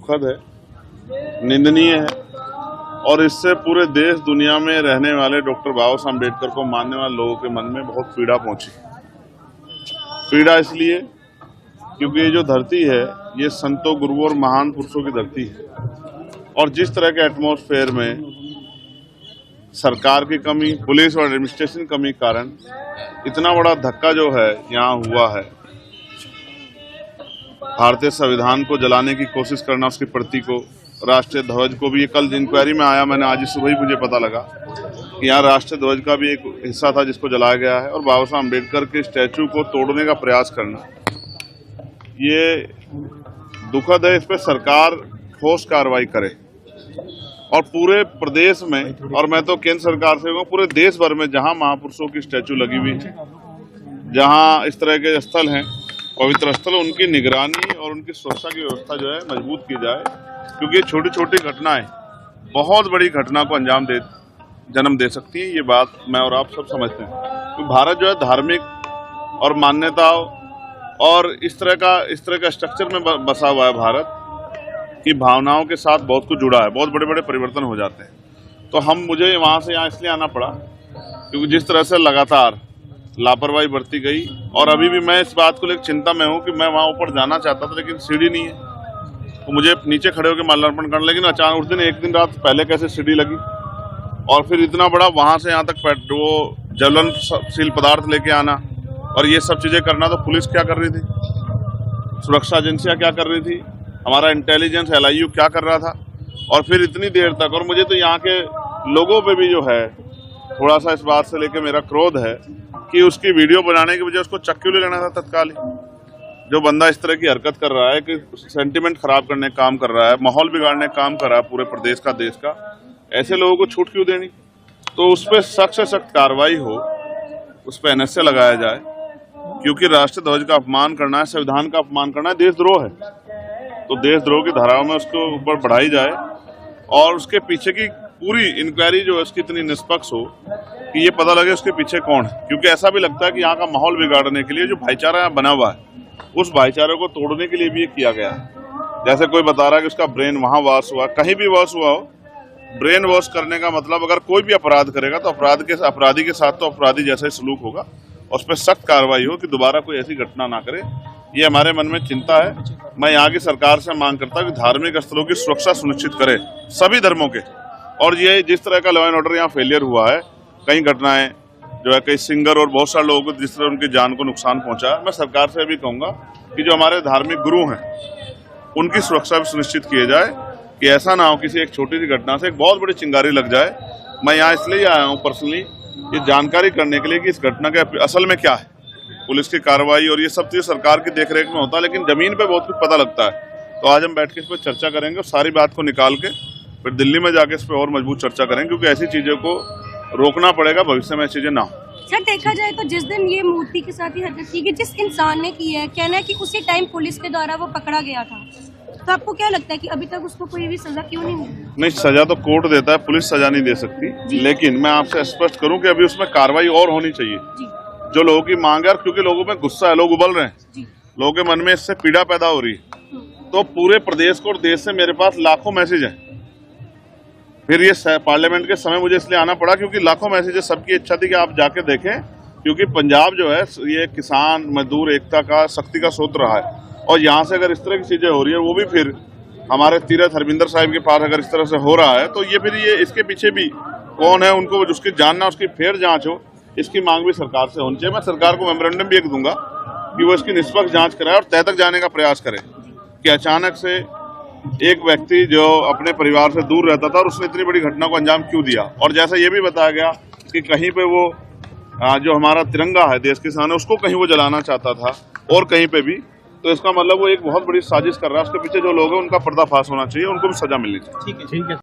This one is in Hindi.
दुखद है, निंदनीय है और इससे पूरे देश दुनिया में रहने वाले डॉक्टर बाबा साहब अम्बेडकर को मानने वाले लोगों के मन में बहुत पीड़ा पहुंची। पीड़ा इसलिए क्योंकि ये जो धरती है ये संतों, गुरुओं और महान पुरुषों की धरती है और जिस तरह के एटमॉस्फेयर में सरकार की कमी, पुलिस और एडमिनिस्ट्रेशन की कमी कारण इतना बड़ा धक्का जो है यहाँ हुआ है, भारतीय संविधान को जलाने की कोशिश करना, उसकी प्रति को, राष्ट्रीय ध्वज को भी, कल इंक्वायरी में आया, मैंने आज सुबह ही मुझे पता लगा कि यहाँ राष्ट्रीय ध्वज का भी एक हिस्सा था जिसको जलाया गया है और बाबा साहब अम्बेडकर के स्टैचू को तोड़ने का प्रयास करना, ये दुखद है। इस पर सरकार ठोस कार्रवाई करे और पूरे प्रदेश में, और मैं तो केंद्र सरकार से कहूँ पूरे देश भर में जहाँ महापुरुषों की स्टैचू लगी हुई है, जहाँ इस तरह के स्थल हैं, पवित्र स्थल, उनकी निगरानी और उनकी सुरक्षा की व्यवस्था जो है मजबूत की जाए, क्योंकि छोटी छोटी घटनाएं बहुत बड़ी घटना को जन्म दे सकती है। ये बात मैं और आप सब समझते हैं। तो भारत जो है धार्मिक और मान्यताओं और इस तरह का स्ट्रक्चर में बसा हुआ है भारत की भावनाओं के साथ बहुत कुछ जुड़ा है, बहुत बड़े बड़े परिवर्तन हो जाते हैं। तो मुझे वहाँ से यहाँ इसलिए आना पड़ा क्योंकि जिस तरह से लगातार लापरवाही बरती गई और अभी भी मैं इस बात को लेकर चिंता में हूँ कि मैं वहाँ ऊपर जाना चाहता था लेकिन सीढ़ी नहीं है, तो मुझे नीचे खड़े होकर माल्यार्पण करना, लेकिन अचानक उस दिन एक दिन रात पहले कैसे सीढ़ी लगी और फिर इतना बड़ा वहाँ से यहाँ तक वो ज्वलनशील पदार्थ लेके आना और ये सब चीजें करना, तो पुलिस क्या कर रही थी, सुरक्षा एजेंसियां क्या कर रही थी, हमारा इंटेलिजेंस LIU क्या कर रहा था, और फिर इतनी देर तक। और मुझे तो यहाँ के लोगों पे भी जो है थोड़ा सा इस बात से लेके मेरा क्रोध है कि उसकी वीडियो बनाने की वजह उसको चक्कू ले लेना था तत्काल ही। जो बंदा इस तरह की हरकत कर रहा है कि सेंटिमेंट खराब करने का काम कर रहा है, माहौल बिगाड़ने का काम कर रहा है पूरे प्रदेश का, देश का, ऐसे लोगों को छूट क्यों देनी। तो उस पर सख्त से सख्त कार्रवाई हो, उस पर NSA लगाया जाए, क्योंकि राष्ट्रीय ध्वज का अपमान करना है, संविधान का अपमान करना है, देशद्रोह है। तो देशद्रोह की धाराओं में उसको ऊपर बढ़ाई जाए और उसके पीछे की पूरी इंक्वायरी जो है उसकी इतनी निष्पक्ष हो कि ये पता लगे उसके पीछे कौन है। क्योंकि ऐसा भी लगता है कि यहाँ का माहौल बिगाड़ने के लिए जो भाईचारा यहाँ बना हुआ है, उस भाईचारे को तोड़ने के लिए भी ये किया गया है। जैसे कोई बता रहा है कि उसका ब्रेन वहां वॉश हुआ, कहीं भी वॉश हुआ हो, ब्रेन वॉश करने का मतलब अगर कोई भी अपराध करेगा तो अपराधी के साथ तो अपराधी जैसा ही सलूक होगा और उस पर सख्त कार्रवाई हो कि दोबारा कोई ऐसी घटना ना करे। ये हमारे मन में चिंता है। मैं यहाँ की सरकार से मांग करता हूँ कि धार्मिक स्थलों की सुरक्षा सुनिश्चित करे सभी धर्मों के। और ये जिस तरह का लॉ एंड ऑर्डर यहाँ फेलियर हुआ है, कई घटनाएं जो है, कई सिंगर और बहुत सारे लोगों को जिस तरह उनकी जान को नुकसान पहुंचा है, मैं सरकार से भी कहूंगा कि जो हमारे धार्मिक गुरु हैं उनकी सुरक्षा भी सुनिश्चित किए जाए कि ऐसा ना हो किसी एक छोटी सी घटना से एक बहुत बड़ी चिंगारी लग जाए। मैं यहाँ इसलिए आया हूँ पर्सनली ये जानकारी करने के लिए कि इस घटना के असल में क्या है, पुलिस की कार्रवाई और ये सब चीज सरकार की देखरेख में होता है, लेकिन जमीन पे बहुत कुछ पता लगता है। तो आज हम बैठ के इस पर चर्चा करेंगे और सारी बात को निकाल के फिर दिल्ली में जाके इस पर और मजबूत चर्चा करेंगे, क्योंकि ऐसी चीजों को रोकना पड़ेगा, भविष्य में ऐसी चीजें ना हो। सर, देखा जाए तो जिस दिन ये मूर्ति के साथ ही हरकत की गई, जिस इंसान ने की है, कहना है कि उसी टाइम पुलिस के द्वारा वो पकड़ा गया था। तो आपको क्या लगता है कि अभी तक उसको कोई भी सजा क्यों नहीं मिली? नहीं, सजा तो कोर्ट देता है, पुलिस सजा नहीं दे सकती। लेकिन मैं आपसे स्पष्ट करूं कि अभी उसमें कार्रवाई और होनी चाहिए। जो लोगों की मांग है, क्योंकि लोगों में गुस्सा है, लोग उबल रहे हैं, लोगों के मन में इससे पीड़ा पैदा हो रही है। तो पूरे प्रदेश को और देश से मेरे पास लाखों मैसेज है। फिर ये पार्लियामेंट के समय मुझे इसलिए आना पड़ा क्योंकि लाखों मैसेजेस, सबकी इच्छा थी कि आप जाके देखें, क्योंकि पंजाब जो है ये किसान मजदूर एकता का, शक्ति का स्रोत रहा है। और यहाँ से अगर इस तरह की चीजें हो रही है, वो भी फिर हमारे तीरथ हरमिंदर साहिब के पास अगर इस तरह से हो रहा है, तो ये फिर ये इसके पीछे भी कौन है, उनको उसकी जानना, उसकी फेर जांच हो, इसकी मांग भी सरकार से होनी चाहिए। मैं सरकार को मेमोरेंडम भी एक दूंगा कि वो इसकी निष्पक्ष जांच कराए और तय तक जाने का प्रयास करे कि अचानक से एक व्यक्ति जो अपने परिवार से दूर रहता था और उसने इतनी बड़ी घटना को अंजाम क्यों दिया। और जैसा ये भी बताया गया कि कहीं पे वो जो हमारा तिरंगा है देश के सामने, उसको कहीं वो जलाना चाहता था और कहीं पे भी, तो इसका मतलब वो एक बहुत बड़ी साजिश कर रहा है। उसके पीछे जो लोग हैं उनका पर्दाफाश होना चाहिए, उनको भी सजा मिलनी चाहिए। ठीक है।